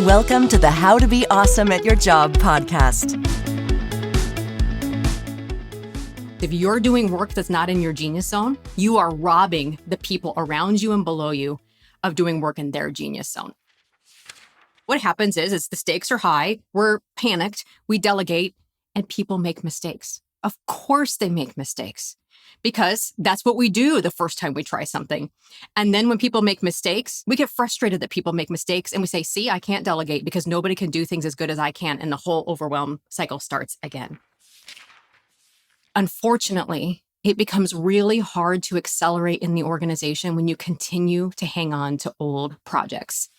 Welcome to the How to Be Awesome at Your Job podcast. If you're doing work that's not in your genius zone, you are robbing the people around you and below you of doing work in their genius zone. What happens is the stakes are high, we're panicked, we delegate, and people make mistakes. Of course they make mistakes because that's what we do the first time we try something. And then when people make mistakes, we get frustrated that people make mistakes and we say, see, I can't delegate because nobody can do things as good as I can. And the whole overwhelm cycle starts again. Unfortunately, it becomes really hard to accelerate in the organization when you continue to hang on to old projects.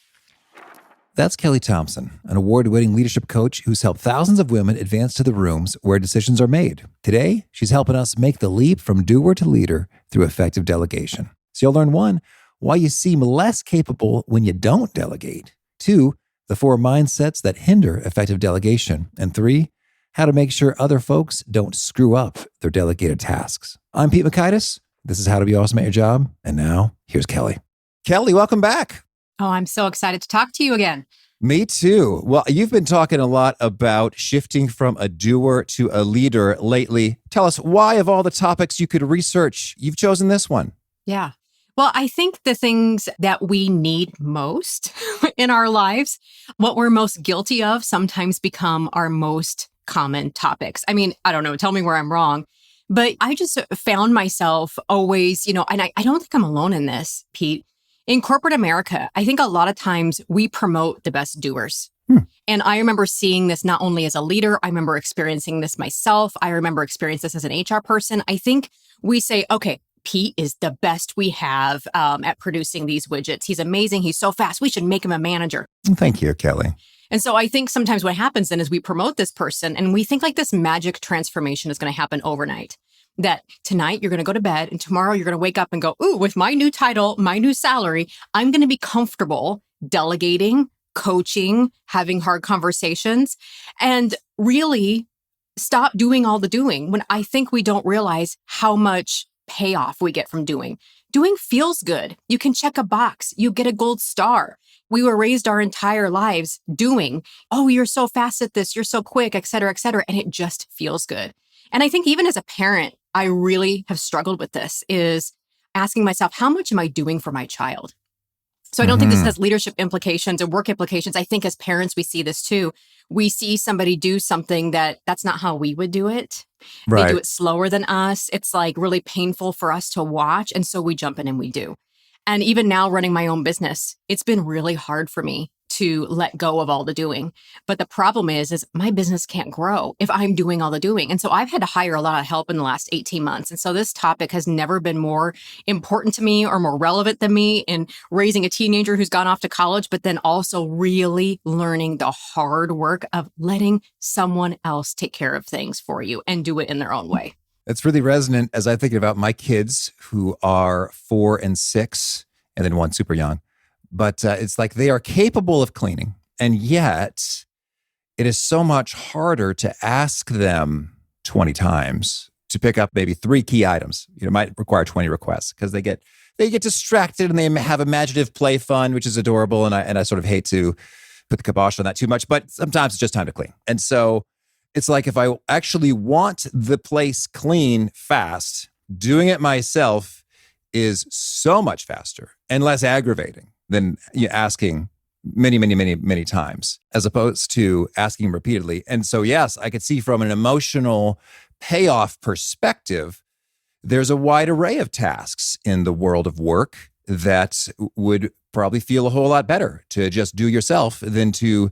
That's Kelli Thompson, an award-winning leadership coach who's helped thousands of women advance to the rooms where decisions are made. Today, she's helping us make the leap from doer to leader through effective delegation. So you'll learn 1, why you seem less capable when you don't delegate. 2, the 4 mindsets that hinder effective delegation. And 3, how to make sure other folks don't screw up their delegated tasks. I'm Pete Makaitis. This is How to Be Awesome at Your Job. And now, here's Kelli. Kelli, welcome back. Oh, I'm so excited to talk to you again. Me too. Well, you've been talking a lot about shifting from a doer to a leader lately. Tell us why, of all the topics you could research, you've chosen this one. Yeah. Well, I think the things that we need most in our lives, what we're most guilty of, sometimes become our most common topics. I mean, I don't know, tell me where I'm wrong, but I just found myself always, and I don't think I'm alone in this, Pete. In corporate America, I think a lot of times we promote the best doers. And I remember seeing this not only as a leader, I remember experiencing this myself. I remember experiencing this as an HR person. I think we say, okay, Pete is the best we have at producing these widgets. He's amazing. He's so fast. We should make him a manager. Thank you, Kelli. And so I think sometimes what happens then is we promote this person and we think like this magic transformation is going to happen overnight. That tonight you're going to go to bed and tomorrow you're going to wake up and go, ooh, with my new title, my new salary, I'm going to be comfortable delegating, coaching, having hard conversations, and really stop doing all the doing when I think we don't realize how much payoff we get from doing. Doing feels good. You can check a box. You get a gold star. We were raised our entire lives doing, oh, you're so fast at this, you're so quick, et cetera, and it just feels good. And I think even as a parent, I really have struggled with this, is asking myself, how much am I doing for my child? So I don't think this has leadership implications or work implications. I think as parents, we see this too. We see somebody do something that's not how we would do it. Right. They do it slower than us. It's like really painful for us to watch. And so we jump in and we do. And even now running my own business, it's been really hard for me to let go of all the doing. But the problem is my business can't grow if I'm doing all the doing. And so I've had to hire a lot of help in the last 18 months. And so this topic has never been more important to me or more relevant than me in raising a teenager who's gone off to college, but then also really learning the hard work of letting someone else take care of things for you and do it in their own way. It's really resonant as I think about my kids who are 4 and 6, and then one super young. But it's like they are capable of cleaning. And yet it is so much harder to ask them 20 times to pick up maybe 3 key items. It might require 20 requests because they get distracted and they have imaginative play fun, which is adorable. And I sort of hate to put the kibosh on that too much, but sometimes it's just time to clean. And so it's like if I actually want the place clean fast, doing it myself is so much faster and less aggravating than asking many times, as opposed to asking repeatedly. And so, yes, I could see from an emotional payoff perspective, there's a wide array of tasks in the world of work that would probably feel a whole lot better to just do yourself than to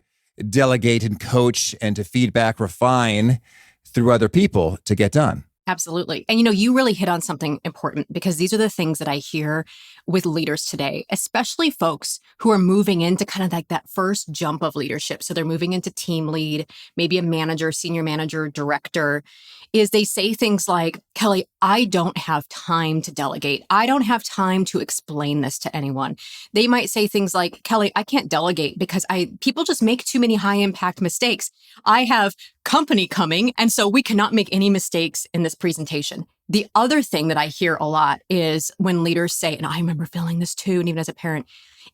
delegate and coach and to feedback, refine through other people to get done. Absolutely. And you really hit on something important because these are the things that I hear with leaders today, especially folks who are moving into kind of like that first jump of leadership. So they're moving into team lead, maybe a manager, senior manager, director, is they say things like, Kelli, I don't have time to delegate. I don't have time to explain this to anyone. They might say things like, Kelli, I can't delegate because people just make too many high impact mistakes. I have company coming, and so we cannot make any mistakes in this presentation. The other thing that I hear a lot is when leaders say, and I remember feeling this too, and even as a parent,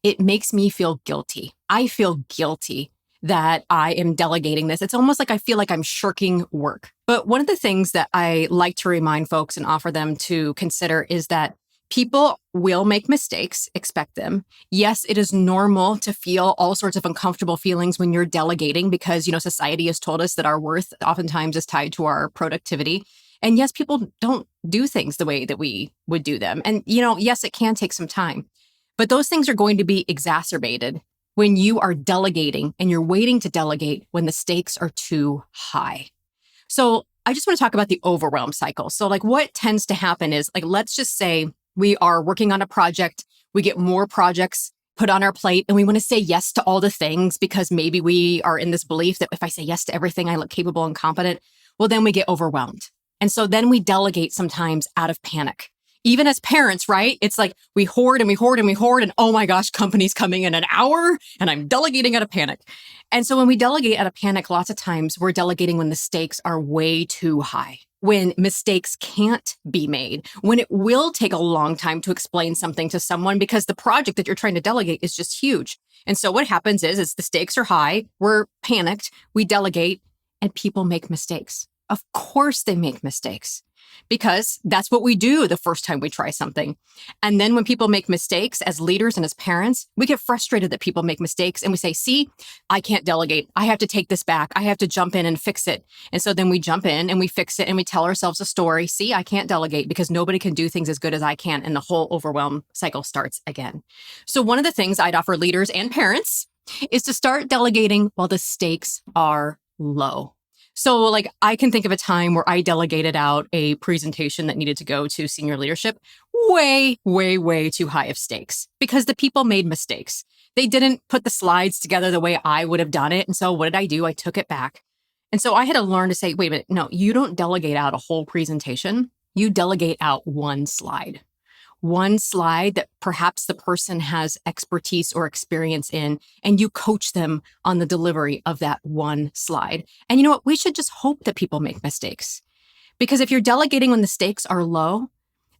it makes me feel guilty. I feel guilty that I am delegating this. It's almost like I feel like I'm shirking work. But one of the things that I like to remind folks and offer them to consider is that people will make mistakes, expect them. Yes, it is normal to feel all sorts of uncomfortable feelings when you're delegating because, society has told us that our worth oftentimes is tied to our productivity. And yes, people don't do things the way that we would do them. And, yes, it can take some time, but those things are going to be exacerbated when you are delegating and you're waiting to delegate when the stakes are too high. So I just want to talk about the overwhelm cycle. So what tends to happen is let's just say we are working on a project, we get more projects put on our plate and we want to say yes to all the things because maybe we are in this belief that if I say yes to everything, I look capable and competent. Well, then we get overwhelmed. And so then we delegate sometimes out of panic. Even as parents, right? It's like we hoard and we hoard and we hoard and oh my gosh, company's coming in an hour and I'm delegating out of panic. And so when we delegate out of panic, lots of times we're delegating when the stakes are way too high, when mistakes can't be made, when it will take a long time to explain something to someone because the project that you're trying to delegate is just huge. And so what happens is the stakes are high, we're panicked, we delegate, and people make mistakes. Of course they make mistakes because that's what we do the first time we try something. And then when people make mistakes as leaders and as parents, we get frustrated that people make mistakes and we say, see, I can't delegate. I have to take this back. I have to jump in and fix it. And so then we jump in and we fix it and we tell ourselves a story. See, I can't delegate because nobody can do things as good as I can. And the whole overwhelm cycle starts again. So one of the things I'd offer leaders and parents is to start delegating while the stakes are low. So I can think of a time where I delegated out a presentation that needed to go to senior leadership way, way, way too high of stakes because the people made mistakes. They didn't put the slides together the way I would have done it. And so what did I do? I took it back. And so I had to learn to say, wait a minute, no, you don't delegate out a whole presentation. You delegate out one slide that perhaps the person has expertise or experience in, and you coach them on the delivery of that one slide. And you know what? We should just hope that people make mistakes. Because if you're delegating when the stakes are low,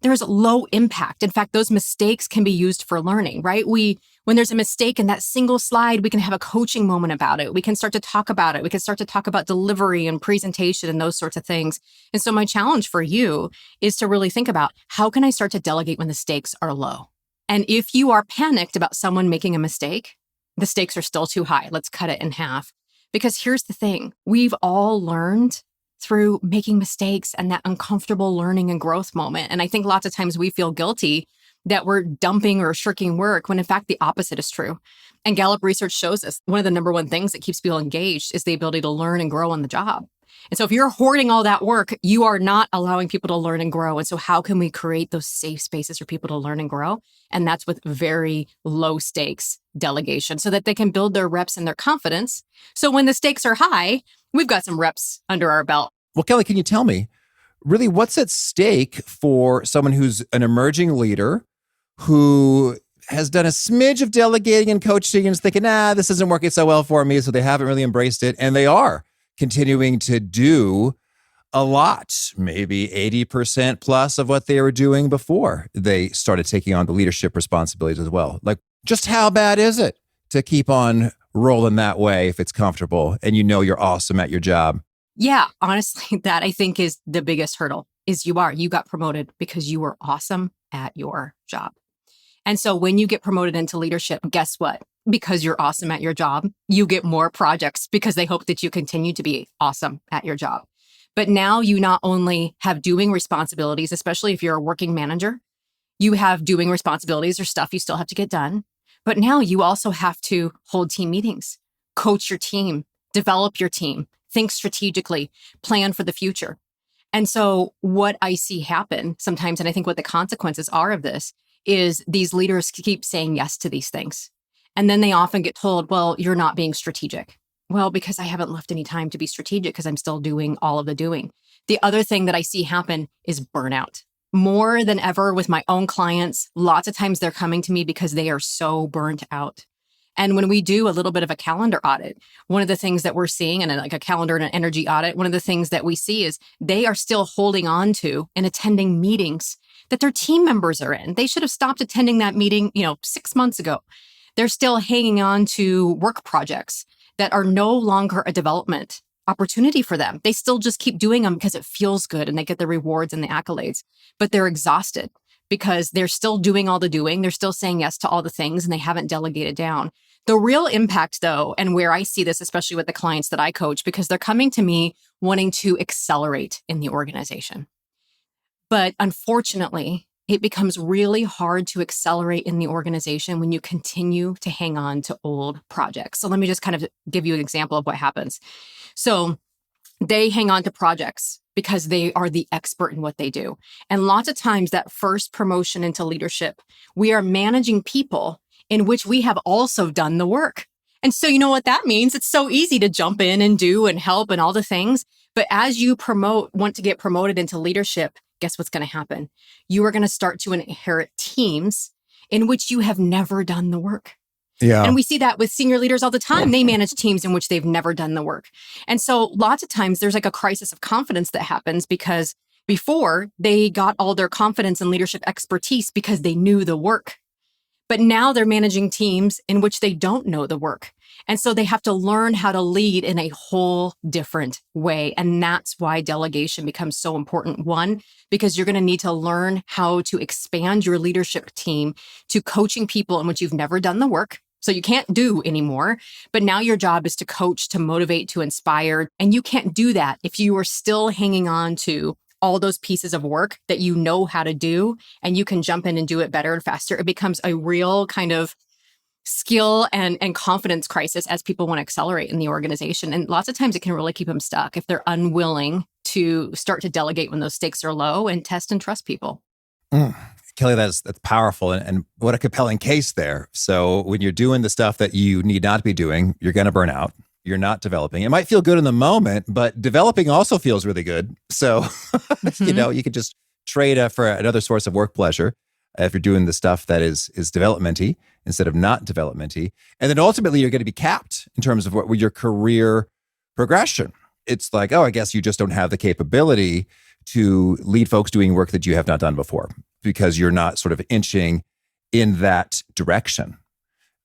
there's low impact. In fact, those mistakes can be used for learning, right? When there's a mistake in that single slide, we can have a coaching moment about it. We can start to talk about it. We can start to talk about delivery and presentation and those sorts of things. And so my challenge for you is to really think about how can I start to delegate when the stakes are low? And if you are panicked about someone making a mistake, the stakes are still too high. Let's cut it in half. Because here's the thing. We've all learned through making mistakes and that uncomfortable learning and growth moment. And I think lots of times we feel guilty that we're dumping or shirking work when in fact the opposite is true. And Gallup research shows us one of the number one things that keeps people engaged is the ability to learn and grow on the job. And so if you're hoarding all that work, you are not allowing people to learn and grow. And so how can we create those safe spaces for people to learn and grow? And that's with very low stakes delegation so that they can build their reps and their confidence. So when the stakes are high, we've got some reps under our belt. Well, Kelli, can you tell me really what's at stake for someone who's an emerging leader who has done a smidge of delegating and coaching and is thinking, this isn't working so well for me, so they haven't really embraced it. And they are continuing to do a lot, maybe 80% plus of what they were doing before they started taking on the leadership responsibilities as well. Just how bad is it to keep on rolling that way if it's comfortable and you know you're awesome at your job? Yeah, honestly, that I think is the biggest hurdle is you got promoted because you were awesome at your job. And so when you get promoted into leadership, guess what? Because you're awesome at your job, you get more projects because they hope that you continue to be awesome at your job. But now you not only have doing responsibilities, especially if you're a working manager, you have doing responsibilities or stuff you still have to get done. But now you also have to hold team meetings, coach your team, develop your team, think strategically, plan for the future. And so what I see happen sometimes, and I think what the consequences are of this, is these leaders keep saying yes to these things. And then they often get told, well, you're not being strategic. Well, because I haven't left any time to be strategic because I'm still doing all of the doing. The other thing that I see happen is burnout. More than ever with my own clients, lots of times they're coming to me because they are so burnt out. And when we do a little bit of a calendar audit, one of the things that we're seeing, and like a calendar and an energy audit, one of the things that we see is they are still holding on to and attending meetings that their team members are in. They should have stopped attending that meeting, 6 months ago. They're still hanging on to work projects that are no longer a development opportunity for them. They still just keep doing them because it feels good and they get the rewards and the accolades, but they're exhausted because they're still doing all the doing. They're still saying yes to all the things and they haven't delegated down. The real impact though, and where I see this, especially with the clients that I coach, because they're coming to me wanting to accelerate in the organization. But unfortunately, it becomes really hard to accelerate in the organization when you continue to hang on to old projects. So let me just kind of give you an example of what happens. So they hang on to projects because they are the expert in what they do. And lots of times that first promotion into leadership, we are managing people in which we have also done the work. And so you know what that means? It's so easy to jump in and do and help and all the things. But as you want to get promoted into leadership, guess what's going to happen? You are going to start to inherit teams in which you have never done the work. Yeah. And we see that with senior leaders all the time. They manage teams in which they've never done the work. And so lots of times there's like a crisis of confidence that happens because before they got all their confidence and leadership expertise because they knew the work. But now they're managing teams in which they don't know the work. And so they have to learn how to lead in a whole different way. And that's why delegation becomes so important. One, because you're going to need to learn how to expand your leadership team to coaching people in which you've never done the work. So you can't do anymore, but now your job is to coach, to motivate, to inspire. And you can't do that if you are still hanging on to all those pieces of work that you know how to do and you can jump in and do it better and faster. It becomes a real kind of skill and confidence crisis as people want to accelerate in the organization. And lots of times it can really keep them stuck if they're unwilling to start to delegate when those stakes are low and test and trust people. Kelli, that's powerful. And what a compelling case there. So when you're doing the stuff that you need not be doing, you're going to burn out. You're not developing. It might feel good in the moment, but developing also feels really good. So, you could just trade for another source of work pleasure if you're doing the stuff that is developmenty instead of not developmenty. And then ultimately you're going to be capped in terms of what your career progression. It's like, I guess you just don't have the capability to lead folks doing work that you have not done before because you're not sort of inching in that direction.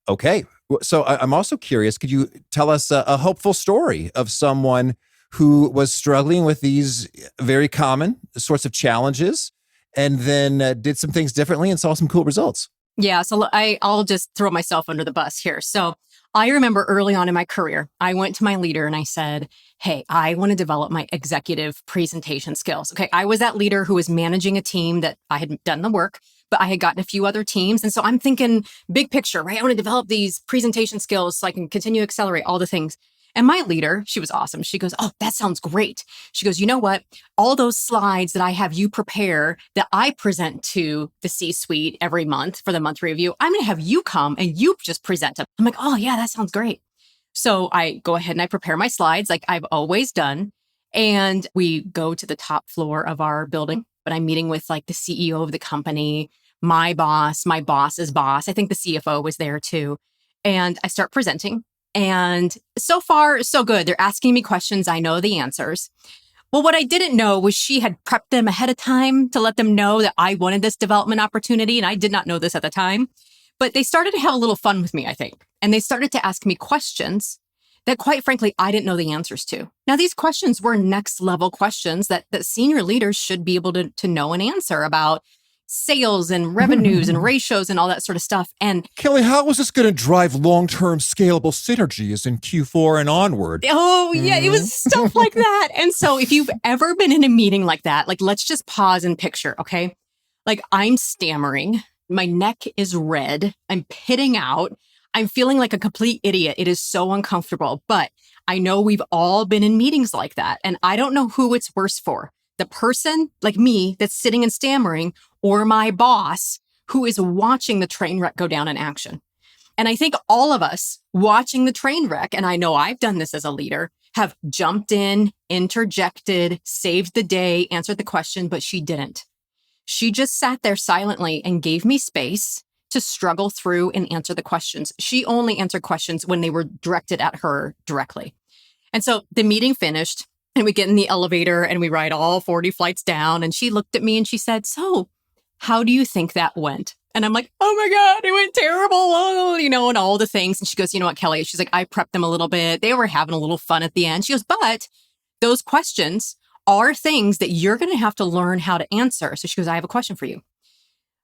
Okay. So I'm also curious, could you tell us a hopeful story of someone who was struggling with these very common sorts of challenges and then did some things differently and saw some cool results? Yeah, so I'll just throw myself under the bus here. So I remember early on in my career, I went to my leader and I said, hey, I want to develop my executive presentation skills. Okay, I was that leader who was managing a team that I had done the work, but I had gotten a few other teams. And so I'm thinking big picture, right? I want to develop these presentation skills so I can continue to accelerate all the things. And my leader, she was awesome. She goes, oh, that sounds great. She goes, you know what? All those slides that I have you prepare that I present to the C-suite every month for the month review, I'm going to have you come and you just present them. I'm like, oh yeah, that sounds great. So I go ahead and I prepare my slides like I've always done. And we go to the top floor of our building, but I'm meeting with like the CEO of the company, my boss's boss. I think the CFO was there too. And I start presenting. And so far, so good. They're asking me questions. I know the answers. Well, what I didn't know was she had prepped them ahead of time to let them know that I wanted this development opportunity. And I did not know this at the time. But they started to have a little fun with me, I think. And they started to ask me questions that, quite frankly, I didn't know the answers to. Now, these questions were next level questions that senior leaders should be able to know and answer about sales and revenues and ratios and all that sort of stuff. And Kelli, how is this going to drive long-term scalable synergies in Q4 and onward? Oh, yeah, it was stuff like that. And so if you've ever been in a meeting like that, like, let's just pause and picture, okay? Like, I'm stammering. My neck is red. I'm pitting out. I'm feeling like a complete idiot. It is so uncomfortable. But I know we've all been in meetings like that. And I don't know who it's worse for. The person like me that's sitting and stammering, or my boss who is watching the train wreck go down in action. And I think all of us watching the train wreck, and I know I've done this as a leader, have jumped in, interjected, saved the day, answered the question, but she didn't. She just sat there silently and gave me space to struggle through and answer the questions. She only answered questions when they were directed at her directly. And so the meeting finished and we get in the elevator and we ride all 40 flights down. And she looked at me and she said, "So how do you think that went?" And I'm like, "Oh my God, it went terrible," and all the things. And she goes, "You know what, Kelly?" She's like, "I prepped them a little bit. They were having a little fun at the end." She goes, "But those questions are things that you're going to have to learn how to answer." So she goes, "I have a question for you.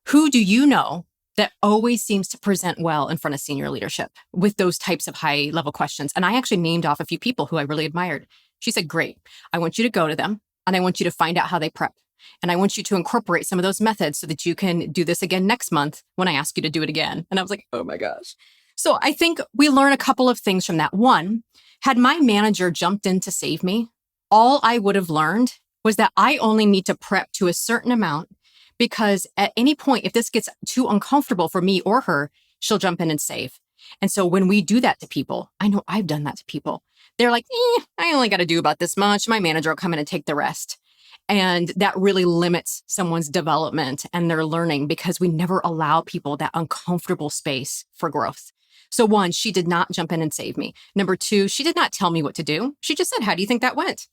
Who do you know that always seems to present well in front of senior leadership with those types of high level questions?" And I actually named off a few people who I really admired. She said, "Great. I want you to go to them and I want you to find out how they prep. And I want you to incorporate some of those methods so that you can do this again next month when I ask you to do it again." And I was like, oh my gosh. So I think we learn a couple of things from that. One, had my manager jumped in to save me, all I would have learned was that I only need to prep to a certain amount, because at any point, if this gets too uncomfortable for me or her, she'll jump in and save. And so when we do that to people, I know I've done that to people. They're like, I only got to do about this much. My manager will come in and take the rest. And that really limits someone's development and their learning, because we never allow people that uncomfortable space for growth. So one, she did not jump in and save me. Number two, she did not tell me what to do. She just said, "How do you think that went?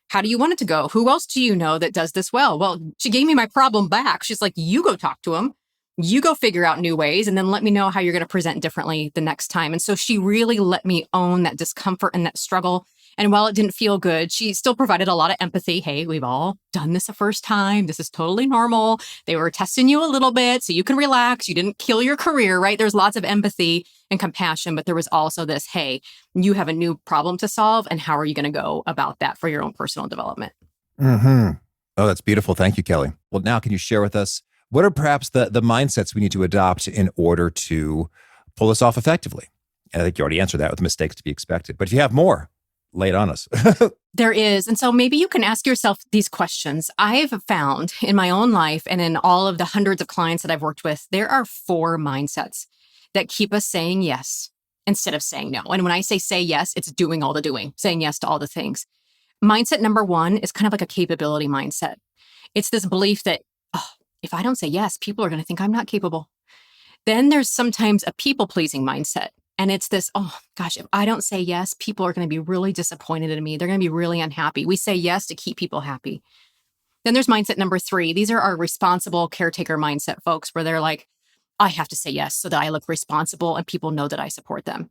How do you want it to go? Who else do you know that does this well?" Well, she gave me my problem back. She's like, "You go talk to him. You go figure out new ways, and then let me know how you're going to present differently the next time." And so she really let me own that discomfort and that struggle. And while it didn't feel good, she still provided a lot of empathy. "Hey, we've all done this the first time. This is totally normal. They were testing you a little bit so you can relax. You didn't kill your career," right? There's lots of empathy and compassion, but there was also this, "Hey, you have a new problem to solve, and how are you going to go about that for your own personal development?" Mm-hmm. Oh, that's beautiful. Thank you, Kelly. Well, now can you share with us what are perhaps the mindsets we need to adopt in order to pull this off effectively? And I think you already answered that with mistakes to be expected. But if you have more, lay it on us. There is. And so maybe you can ask yourself these questions. I've found in my own life and in all of the hundreds of clients that I've worked with, there are 4 mindsets that keep us saying yes instead of saying no. And when I say yes, it's doing all the doing, saying yes to all the things. Mindset number 1 is kind of like a capability mindset. It's this belief that, if I don't say yes, people are going to think I'm not capable. Then there's sometimes a people-pleasing mindset. And it's this, if I don't say yes, people are going to be really disappointed in me. They're going to be really unhappy. We say yes to keep people happy. Then there's mindset number 3. These are our responsible caretaker mindset folks, where they're like, I have to say yes so that I look responsible and people know that I support them.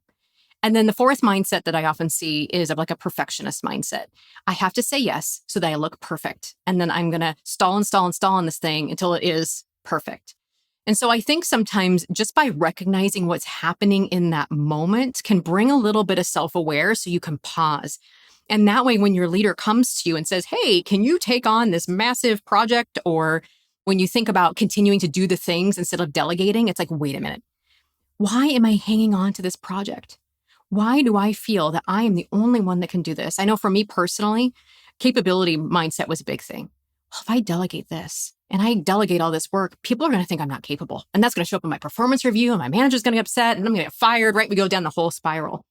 And then the 4th mindset that I often see is of like a perfectionist mindset. I have to say yes so that I look perfect. And then I'm going to stall on this thing until it is perfect. And so I think sometimes just by recognizing what's happening in that moment can bring a little bit of self-aware so you can pause. And that way, when your leader comes to you and says, "Hey, can you take on this massive project?" Or when you think about continuing to do the things instead of delegating, it's like, wait a minute. Why am I hanging on to this project? Why do I feel that I am the only one that can do this? I know for me personally, capability mindset was a big thing. Well, if I delegate this and I delegate all this work, people are going to think I'm not capable. And that's going to show up in my performance review, and my manager's going to get upset, and I'm going to get fired, right? We go down the whole spiral.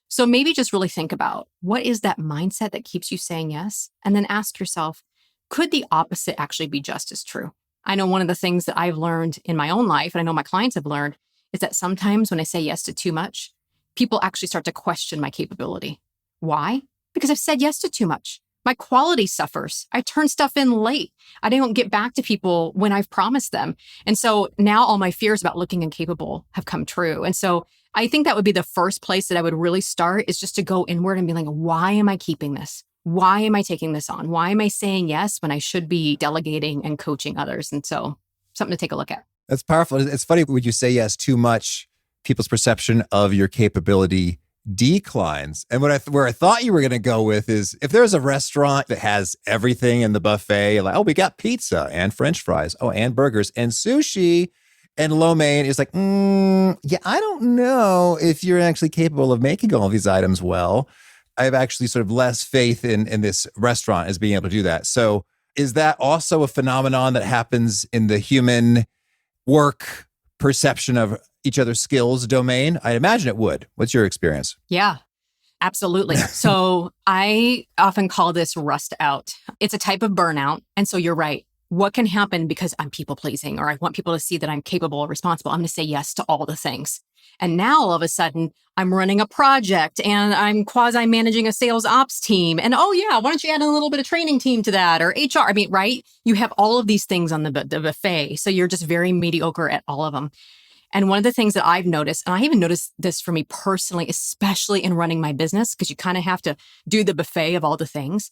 So maybe just really think about, what is that mindset that keeps you saying yes? And then ask yourself, could the opposite actually be just as true? I know one of the things that I've learned in my own life, and I know my clients have learned, is that sometimes when I say yes to too much, people actually start to question my capability. Why? Because I've said yes to too much. My quality suffers. I turn stuff in late. I don't get back to people when I've promised them. And so now all my fears about looking incapable have come true. And so I think that would be the first place that I would really start, is just to go inward and be like, why am I keeping this? Why am I taking this on? Why am I saying yes when I should be delegating and coaching others? And so something to take a look at. That's powerful. It's funny, when you say yes too much, people's perception of your capability declines. And where I thought you were going to go with is, if there's a restaurant that has everything in the buffet, like, we got pizza and French fries, and burgers and sushi and lo mein, it's like, I don't know if you're actually capable of making all of these items well. I have actually sort of less faith in this restaurant as being able to do that. So is that also a phenomenon that happens in the human work perception of each other's skills domain? I imagine it would. What's your experience? Yeah, absolutely. So I often call this rust out. It's a type of burnout. And so you're right. what can happen because I'm people pleasing or I want people to see that I'm capable or responsible? I'm going to say yes to all the things. And now all of a sudden I'm running a project and I'm quasi managing a sales ops team. And oh yeah, why don't you add a little bit of training team to that or HR? I mean, right? You have all of these things on the buffet. So you're just very mediocre at all of them. And one of the things that I've noticed, and I even noticed this for me personally, especially in running my business, because you kind of have to do the buffet of all the things,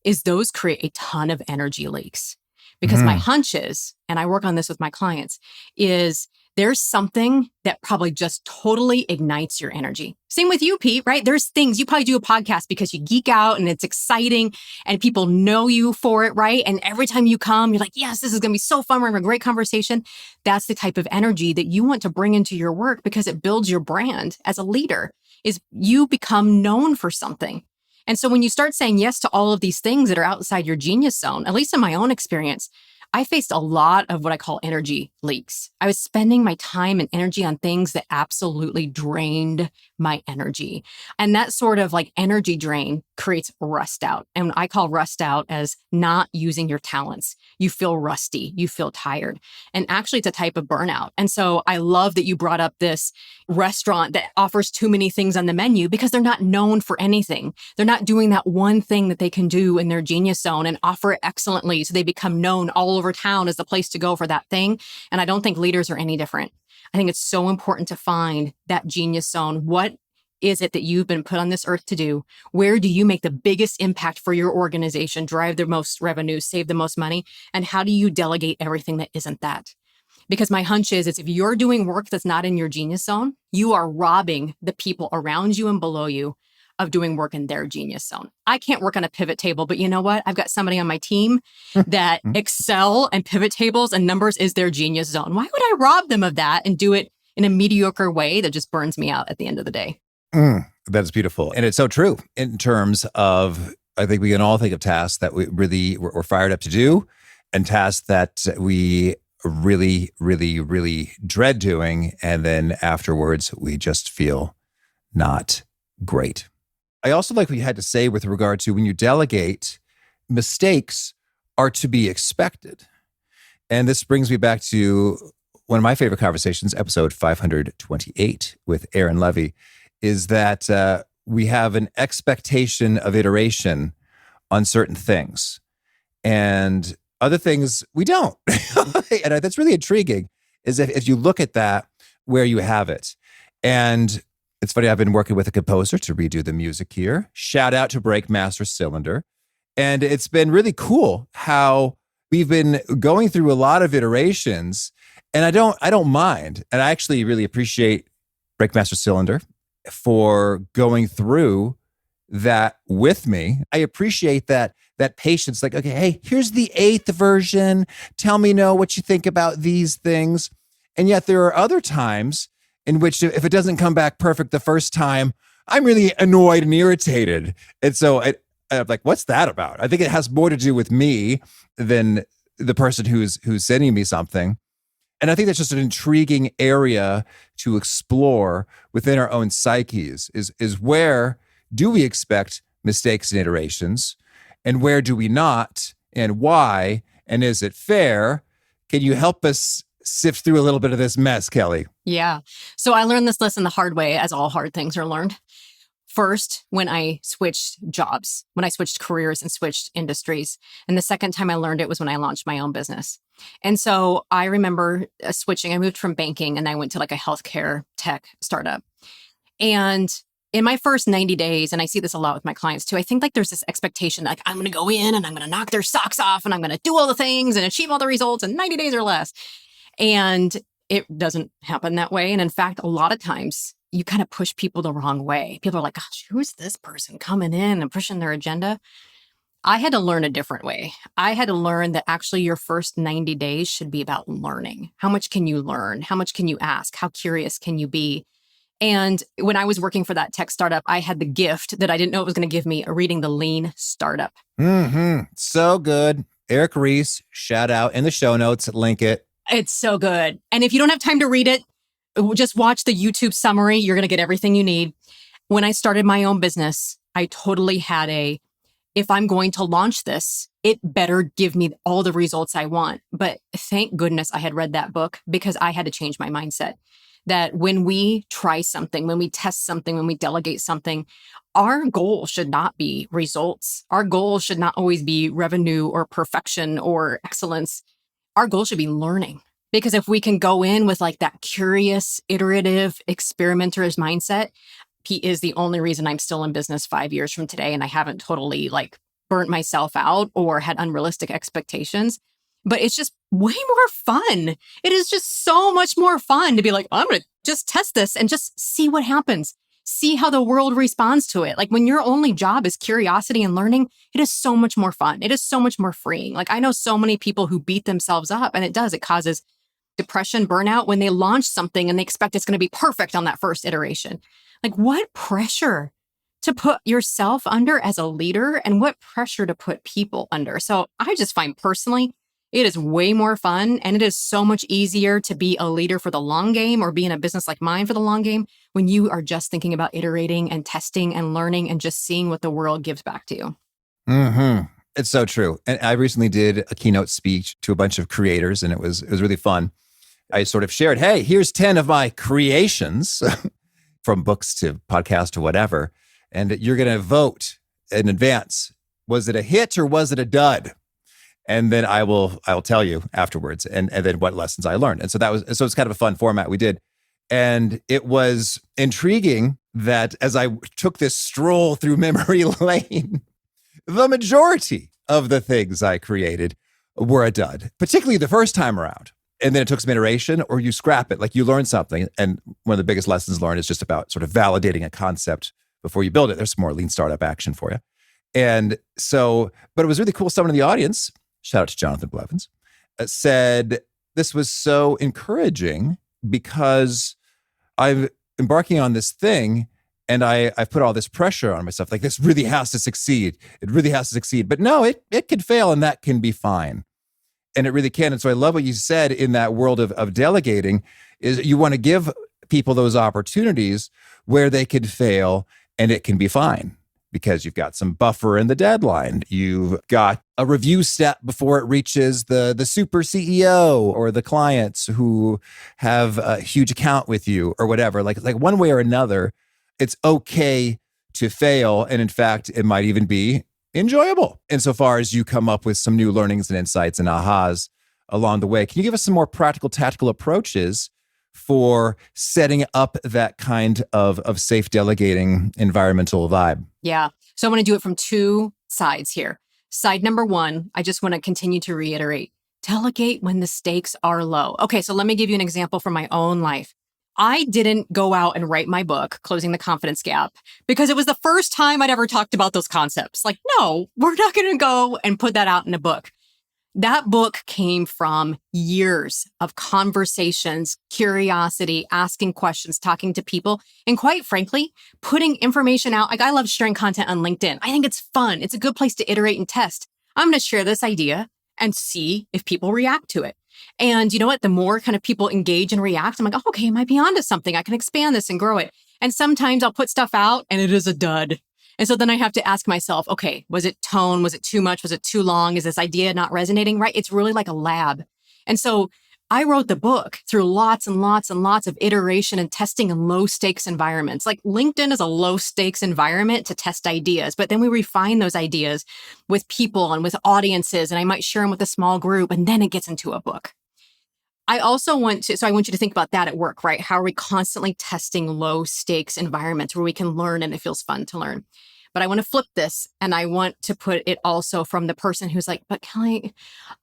is those create a ton of energy leaks. Because my hunch is, and I work on this with my clients, is there's something that probably just totally ignites your energy. Same with you, Pete, right? There's things, you probably do a podcast because you geek out and it's exciting and people know you for it, right? And every time you come, you're like, yes, this is going to be so fun. We're having a great conversation. That's the type of energy that you want to bring into your work because it builds your brand as a leader, is you become known for something. And so when you start saying yes to all of these things that are outside your genius zone, at least in my own experience, I faced a lot of what I call energy leaks. I was spending my time and energy on things that absolutely drained my energy. And that sort of like energy drain creates rust out. And I call rust out as not using your talents. You feel rusty, you feel tired. And actually it's a type of burnout. And so I love that you brought up this restaurant that offers too many things on the menu because they're not known for anything. They're not doing that one thing that they can do in their genius zone and offer it excellently. So they become known all over town as the place to go for that thing. And I don't think leaders are any different. I think it's so important to find that genius zone. What is it that you've been put on this earth to do? Where do you make the biggest impact for your organization, drive the most revenue, save the most money? And how do you delegate everything that isn't that? Because my hunch is if you're doing work that's not in your genius zone, you are robbing the people around you and below you of doing work in their genius zone. I can't work on a pivot table, but you know what? I've got somebody on my team that Excel and pivot tables and numbers is their genius zone. Why would I rob them of that and do it in a mediocre way that just burns me out at the end of the day? That's beautiful. And it's so true in terms of, I think we can all think of tasks that we're fired up to do and tasks that we really, really, really dread doing. And then afterwards, we just feel not great. I also like what you had to say with regard to when you delegate, mistakes are to be expected. And this brings me back to one of my favorite conversations, episode 528 with Aaron Levy, is that we have an expectation of iteration on certain things and other things we don't. And that's really intriguing is if you look at that, where you have it. And it's funny, I've been working with a composer to redo the music here. Shout out to Break Master Cylinder. And it's been really cool how we've been going through a lot of iterations, and I don't mind. And I actually really appreciate Break Master Cylinder for going through that with me. I appreciate that patience. Like, okay, hey, here's the 8th version. Tell me what you think about these things. And yet there are other times in which if it doesn't come back perfect the first time, I'm really annoyed and irritated. And so I'm like, what's that about? I think it has more to do with me than the person who's sending me something. And I think that's just an intriguing area to explore within our own psyches is where do we expect mistakes and iterations and where do we not and why? And is it fair? Can you help us sift through a little bit of this mess, Kelli? Yeah. So I learned this lesson the hard way, as all hard things are learned. First, when I switched jobs, when I switched careers and switched industries. And the second time I learned it was when I launched my own business. And so I remember switching. I moved from banking and I went to like a healthcare tech startup. And in my first 90 days, and I see this a lot with my clients too, I think like there's this expectation that like I'm going to go in and I'm going to knock their socks off and I'm going to do all the things and achieve all the results in 90 days or less. And it doesn't happen that way. And in fact, a lot of times you kind of push people the wrong way. People are like, gosh, who's this person coming in and pushing their agenda? I had to learn a different way. I had to learn that actually your first 90 days should be about learning. How much can you learn? How much can you ask? How curious can you be? And when I was working for that tech startup, I had the gift that I didn't know it was going to give me, reading The Lean Startup. So good. Eric Ries, shout out in the show notes, link it. It's so good. And if you don't have time to read it, just watch the YouTube summary. You're going to get everything you need. When I started my own business, I totally had if I'm going to launch this, it better give me all the results I want. But thank goodness I had read that book, because I had to change my mindset that when we try something, when we test something, when we delegate something, our goal should not be results. Our goal should not always be revenue or perfection or excellence. Our goal should be learning. Because if we can go in with like that curious, iterative, experimenter's mindset, Pete is the only reason I'm still in business 5 years from today, and I haven't totally like burnt myself out or had unrealistic expectations. But it's just way more fun. It is just so much more fun to be like, I'm going to just test this and just see what happens. See how the world responds to it. Like when your only job is curiosity and learning, it is so much more fun. It is so much more freeing. Like I know so many people who beat themselves up, and it causes depression, burnout when they launch something and they expect it's going to be perfect on that first iteration. Like what pressure to put yourself under as a leader, and what pressure to put people under. So I just find personally, it is way more fun, and it is so much easier to be a leader for the long game or be in a business like mine for the long game when you are just thinking about iterating and testing and learning and just seeing what the world gives back to you. Mm-hmm. It's so true. And I recently did a keynote speech to a bunch of creators, and it was really fun. I sort of shared, hey, here's 10 of my creations from books to podcast to whatever. And you're going to vote in advance. Was it a hit or was it a dud? And then I will tell you afterwards, and then what lessons I learned. And so it's kind of a fun format we did. And it was intriguing that as I took this stroll through memory lane, the majority of the things I created were a dud, particularly the first time around. And then it took some iteration, or you scrap it, like you learn something. And one of the biggest lessons learned is just about sort of validating a concept before you build it. There's some more lean startup action for you. And so, but it was really cool. Someone in the audience, shout out to Jonathan Blevins, said this was so encouraging because I'm embarking on this thing and I've put all this pressure on myself. Like this really has to succeed. It really has to succeed. But no, it could fail and that can be fine. And it really can. And so I love what you said in that world of delegating is you want to give people those opportunities where they could fail and it can be fine because you've got some buffer in the deadline. You've got a review step before it reaches the super CEO or the clients who have a huge account with you or whatever. Like one way or another, it's okay to fail. And in fact, it might even be enjoyable insofar as you come up with some new learnings and insights and ahas along the way. Can you give us some more practical, tactical approaches for setting up that kind of safe delegating environmental vibe? Yeah. So I want to do it from two sides here. Side number one, I just want to continue to reiterate, delegate when the stakes are low. Okay, so let me give you an example from my own life. I didn't go out and write my book, Closing the Confidence Gap, because it was the first time I'd ever talked about those concepts. Like, no, we're not going to go and put that out in a book. That book came from years of conversations, curiosity, asking questions, talking to people, and quite frankly, putting information out. Like I love sharing content on LinkedIn. I think it's fun. It's a good place to iterate and test. I'm going to share this idea and see if people react to it. And you know what? The more kind of people engage and react, I'm like, oh, okay, I might be onto something. I can expand this and grow it. And sometimes I'll put stuff out and it is a dud. And so then I have to ask myself, okay, was it tone? Was it too much? Was it too long? Is this idea not resonating right? It's really like a lab. And so I wrote the book through lots and lots and lots of iteration and testing in low stakes environments. Like LinkedIn is a low stakes environment to test ideas, but then we refine those ideas with people and with audiences, and I might share them with a small group, and then it gets into a book. I want you to think about that at work, right? How are we constantly testing low stakes environments where we can learn and it feels fun to learn? But I want to flip this and I want to put it also from the person who's like, but Kelli,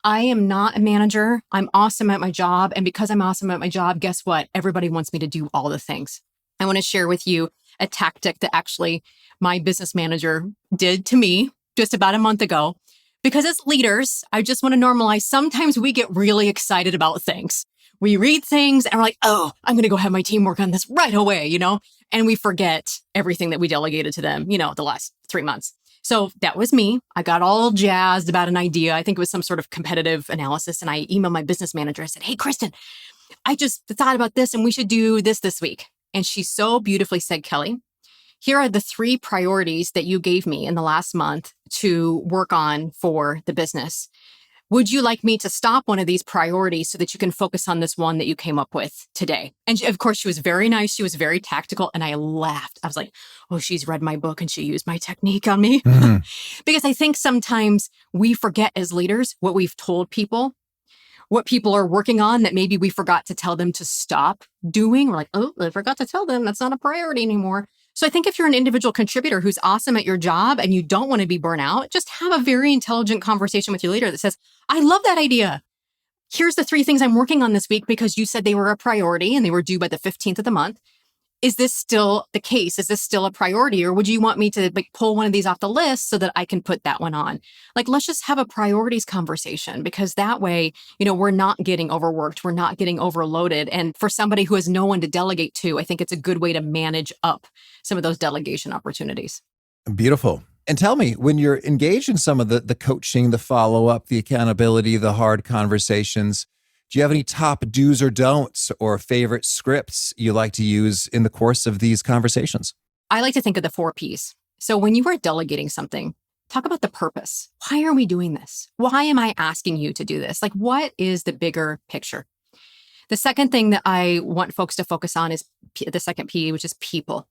I am not a manager. I'm awesome at my job. And because I'm awesome at my job, guess what? Everybody wants me to do all the things. I want to share with you a tactic that actually my business manager did to me just about a month ago. Because as leaders, I just want to normalize. Sometimes we get really excited about things. We read things and we're like, oh, I'm going to go have my team work on this right away, and we forget everything that we delegated to them, the last 3 months. So that was me. I got all jazzed about an idea. I think it was some sort of competitive analysis. And I emailed my business manager. I said, hey, Kristen, I just thought about this and we should do this week. And she so beautifully said, Kelli, here are the 3 priorities that you gave me in the last month to work on for the business. Would you like me to stop one of these priorities so that you can focus on this one that you came up with today? And of course, she was very nice. She was very tactical. And I laughed. I was like, oh, she's read my book and she used my technique on me. Mm-hmm. Because I think sometimes we forget as leaders what we've told people, what people are working on that maybe we forgot to tell them to stop doing. We're like, oh, I forgot to tell them that's not a priority anymore. So I think if you're an individual contributor who's awesome at your job and you don't want to be burnt out, just have a very intelligent conversation with your leader that says, I love that idea. Here's the 3 things I'm working on this week because you said they were a priority and they were due by the 15th of the month. Is this still the case? Is this still a priority? Or would you want me to pull one of these off the list so that I can put that one on? Let's just have a priorities conversation because that way, we're not getting overworked. We're not getting overloaded. And for somebody who has no one to delegate to, I think it's a good way to manage up some of those delegation opportunities. Beautiful. And tell me, when you're engaged in some of the coaching, the follow-up, the accountability, the hard conversations, do you have any top do's or don'ts or favorite scripts you like to use in the course of these conversations? I like to think of the 4 Ps. So when you are delegating something, talk about the purpose. Why are we doing this? Why am I asking you to do this? What is the bigger picture? The second thing that I want folks to focus on is the second P, which is people.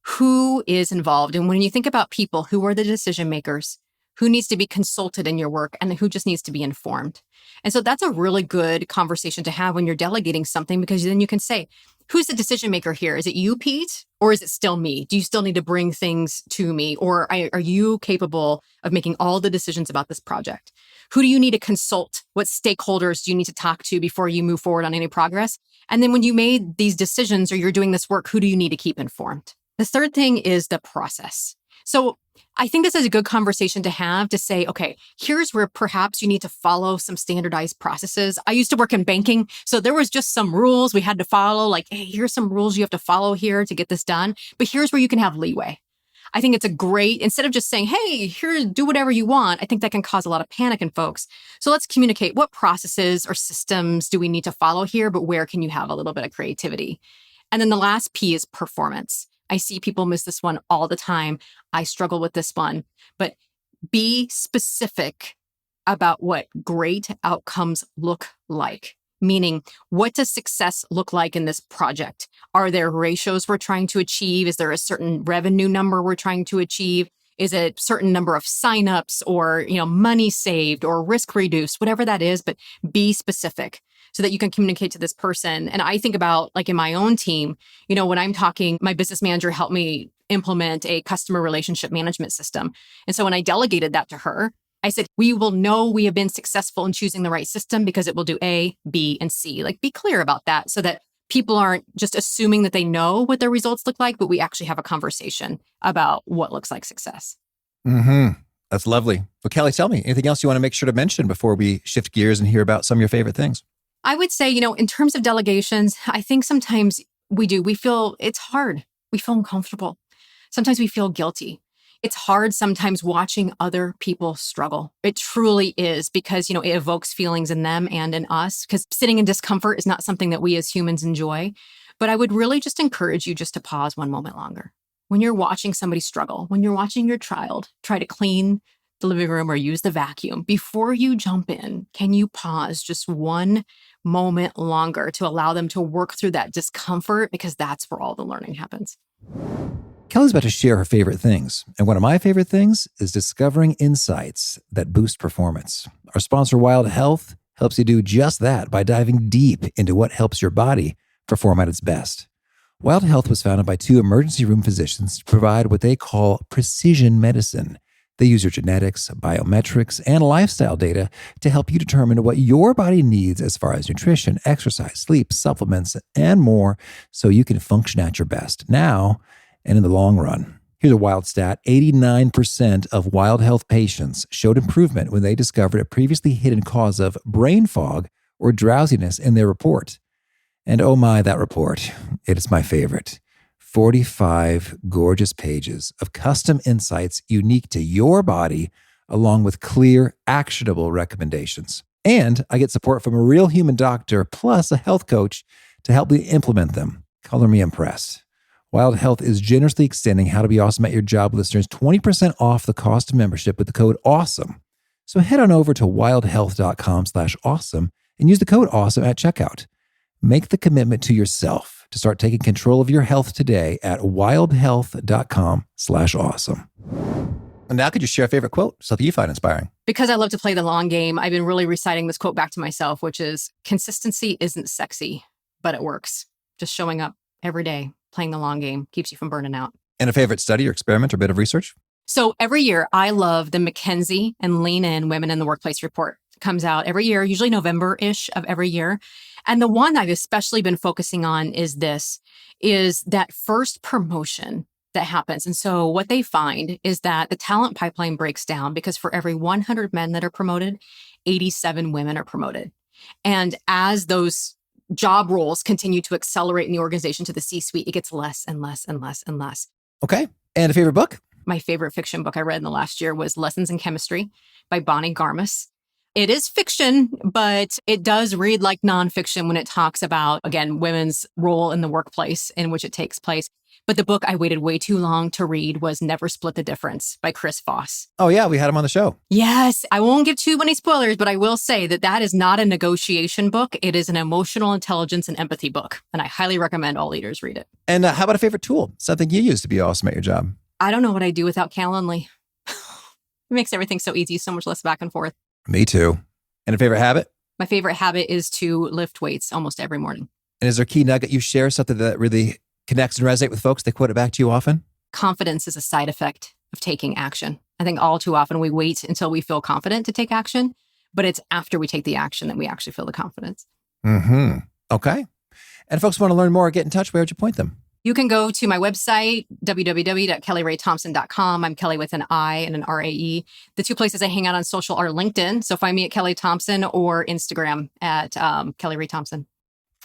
Who is involved? And when you think about people, who are the decision makers? Who needs to be consulted in your work and who just needs to be informed? And so that's a really good conversation to have when you're delegating something, because then you can say, who's the decision maker here? Is it you, Pete? Or is it still me? Do you still need to bring things to me? Or are you capable of making all the decisions about this project? Who do you need to consult? What stakeholders do you need to talk to before you move forward on any progress? And then when you made these decisions or you're doing this work, who do you need to keep informed? The third thing is the process. So I think this is a good conversation to have to say, okay, here's where perhaps you need to follow some standardized processes. I used to work in banking, so there was just some rules we had to follow, hey, here's some rules you have to follow here to get this done. But here's where you can have leeway. I think it's a great, instead of just saying, hey, here, do whatever you want, I think that can cause a lot of panic in folks. So let's communicate what processes or systems do we need to follow here, but where can you have a little bit of creativity? And then the last P is performance. I see people miss this one all the time. I struggle with this one, but be specific about what great outcomes look like. Meaning, what does success look like in this project? Are there ratios we're trying to achieve? Is there a certain revenue number we're trying to achieve? Is it a certain number of signups or, money saved or risk reduced, whatever that is, but be specific so that you can communicate to this person. And I think about in my own team, when I'm talking, my business manager helped me implement a customer relationship management system. And so when I delegated that to her, I said, we will know we have been successful in choosing the right system because it will do A, B, and C. Be clear about that so that people aren't just assuming that they know what their results look like, but we actually have a conversation about what looks like success. Mm-hmm. That's lovely. Well, Kelli, tell me, anything else you want to make sure to mention before we shift gears and hear about some of your favorite things? I would say, in terms of delegations, I think sometimes we feel it's hard. We feel uncomfortable. Sometimes we feel guilty. It's hard sometimes watching other people struggle. It truly is because, it evokes feelings in them and in us because sitting in discomfort is not something that we as humans enjoy. But I would really just encourage you just to pause one moment longer. When you're watching somebody struggle, when you're watching your child try to clean the living room or use the vacuum, before you jump in, can you pause just one moment longer to allow them to work through that discomfort? Because that's where all the learning happens. Kelli's about to share her favorite things. And one of my favorite things is discovering insights that boost performance. Our sponsor, Wild Health, helps you do just that by diving deep into what helps your body perform at its best. Wild Health was founded by 2 emergency room physicians to provide what they call precision medicine. They use your genetics, biometrics, and lifestyle data to help you determine what your body needs as far as nutrition, exercise, sleep, supplements, and more so you can function at your best now and in the long run. Here's a wild stat. 89% of Wild Health patients showed improvement when they discovered a previously hidden cause of brain fog or drowsiness in their report. And oh my, that report, it is my favorite. 45 gorgeous pages of custom insights unique to your body, along with clear, actionable recommendations. And I get support from a real human doctor plus a health coach to help me implement them. Color me impressed. Wild Health is generously extending How to Be Awesome at Your Job listeners 20% off the cost of membership with the code AWESOME. So head on over to wildhealth.com/awesome and use the code AWESOME at checkout. Make the commitment to yourself to start taking control of your health today at wildhealth.com/awesome. And now could you share a favorite quote, something you find inspiring? Because I love to play the long game, I've been really reciting this quote back to myself, which is, consistency isn't sexy, but it works. Just showing up every day, playing the long game, keeps you from burning out. And a favorite study or experiment or bit of research? So every year, I love the McKinsey and Lean In Women in the Workplace report. It comes out every year, usually November-ish of every year. And the one I've especially been focusing on is that first promotion that happens. And so what they find is that the talent pipeline breaks down because for every 100 men that are promoted, 87 women are promoted. And as those job roles continue to accelerate in the organization to the C-suite, it gets less and less and less and less. Okay. And a favorite book? My favorite fiction book I read in the last year was Lessons in Chemistry by Bonnie Garmus. It is fiction, but it does read like nonfiction when it talks about, again, women's role in the workplace in which it takes place. But the book I waited way too long to read was Never Split the Difference by Chris Voss. Oh, yeah. We had him on the show. Yes. I won't give too many spoilers, but I will say that is not a negotiation book. It is an emotional intelligence and empathy book. And I highly recommend all leaders read it. And how about a favorite tool? Something you use to be awesome at your job? I don't know what I do without Calendly. It makes everything so easy, so much less back and forth. Me too. And a favorite habit? My favorite habit is to lift weights almost every morning. And is there a key nugget you share, something that really connects and resonates with folks? They quote it back to you often? Confidence is a side effect of taking action. I think all too often we wait until we feel confident to take action, but it's after we take the action that we actually feel the confidence. Mm-hmm. Okay. And if folks want to learn more or get in touch, where would you point them? You can go to my website, www.kellyraythompson.com. I'm Kelli with an I and an R-A-E. The two places I hang out on social are LinkedIn. So find me at Kelli Thompson or Instagram at Kelli Ray Thompson.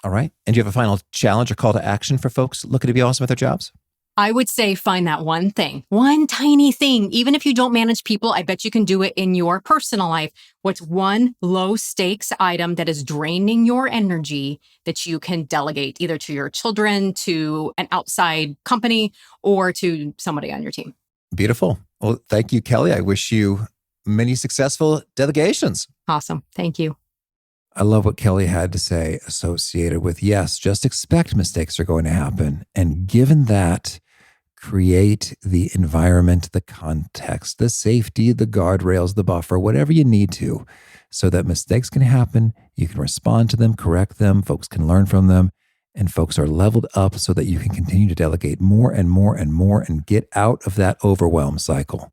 All right. And do you have a final challenge or call to action for folks looking to be awesome at their jobs? I would say find that one thing, one tiny thing. Even if you don't manage people, I bet you can do it in your personal life. What's one low stakes item that is draining your energy that you can delegate either to your children, to an outside company, or to somebody on your team? Beautiful. Well, thank you, Kelli. I wish you many successful delegations. Awesome. Thank you. I love what Kelli had to say associated with, yes, just expect mistakes are going to happen. And given that, create the environment, the context, the safety, the guardrails, the buffer, whatever you need to, so that mistakes can happen. You can respond to them, correct them. Folks can learn from them, and folks are leveled up so that you can continue to delegate more and more and more and get out of that overwhelm cycle.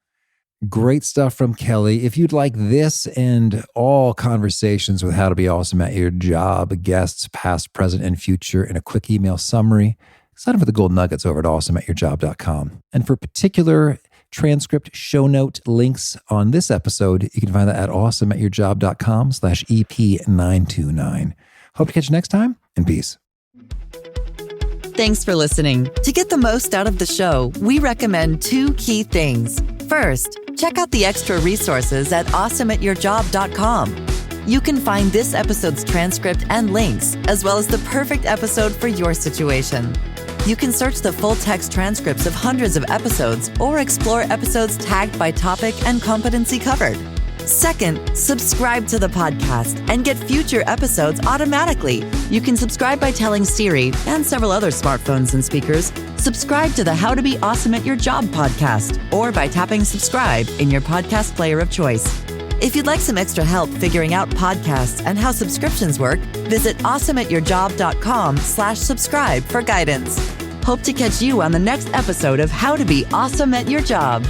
Great stuff from Kelli. If you'd like this and all conversations with How to Be Awesome at Your Job, guests, past, present, and future, in a quick email summary, sign up for the gold nuggets over at awesomeatyourjob.com. And for particular transcript, show note links on this episode, you can find that at awesomeatyourjob.com/EP929. Hope to catch you next time, and peace. Thanks for listening. To get the most out of the show, we recommend two key things. First, check out the extra resources at awesomeatyourjob.com. You can find this episode's transcript and links, as well as the perfect episode for your situation. You can search the full text transcripts of hundreds of episodes or explore episodes tagged by topic and competency covered. Second, subscribe to the podcast and get future episodes automatically. You can subscribe by telling Siri and several other smartphones and speakers, subscribe to the How to Be Awesome at Your Job podcast, or by tapping subscribe in your podcast player of choice. If you'd like some extra help figuring out podcasts and how subscriptions work, visit awesomeatyourjob.com/subscribe for guidance. Hope to catch you on the next episode of How to Be Awesome at Your Job.